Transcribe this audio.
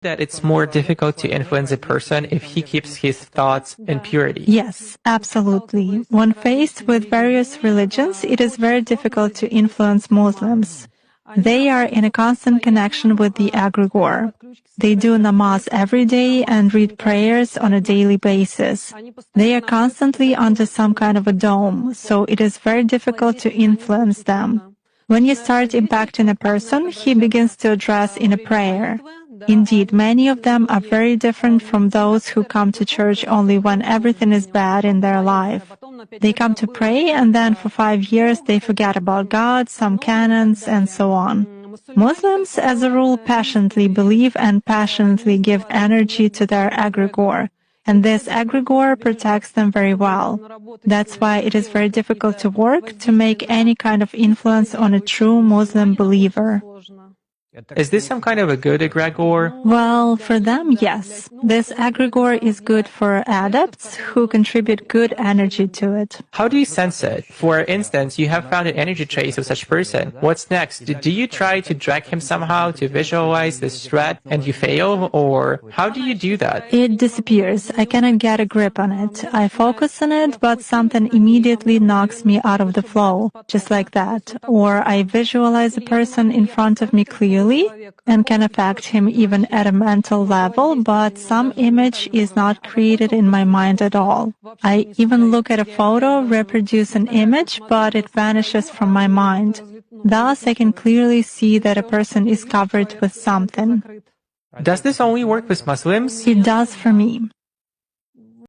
that it's more difficult to influence a person if he keeps his thoughts in purity? Yes, absolutely. When faced with various religions, it is very difficult to influence Muslims. They are in a constant connection with the egregore. They do namaz every day and read prayers on a daily basis. They are constantly under some kind of a dome, so it is very difficult to influence them. When you start impacting a person, he begins to address in a prayer. Indeed, many of them are very different from those who come to church only when everything is bad in their life. They come to pray, and then for 5 years they forget about God, some canons, and so on. Muslims, as a rule, passionately believe and passionately give energy to their egregore, and this egregore protects them very well. That's why it is very difficult to work to make any kind of influence on a true Muslim believer. Is this some kind of a good egregore? Well, for them, yes. This egregore is good for adepts who contribute good energy to it. How do you sense it? For instance, you have found an energy trace of such person. What's next? Do you try to drag him somehow to visualize this threat and you fail? Or how do you do that? It disappears. I cannot get a grip on it. I focus on it, but something immediately knocks me out of the flow, just like that. Or I visualize a person in front of me clearly and can affect him even at a mental level, but some image is not created in my mind at all. I even look at a photo, reproduce an image, but it vanishes from my mind. Thus, I can clearly see that a person is covered with something. Does this only work with Muslims? It does for me.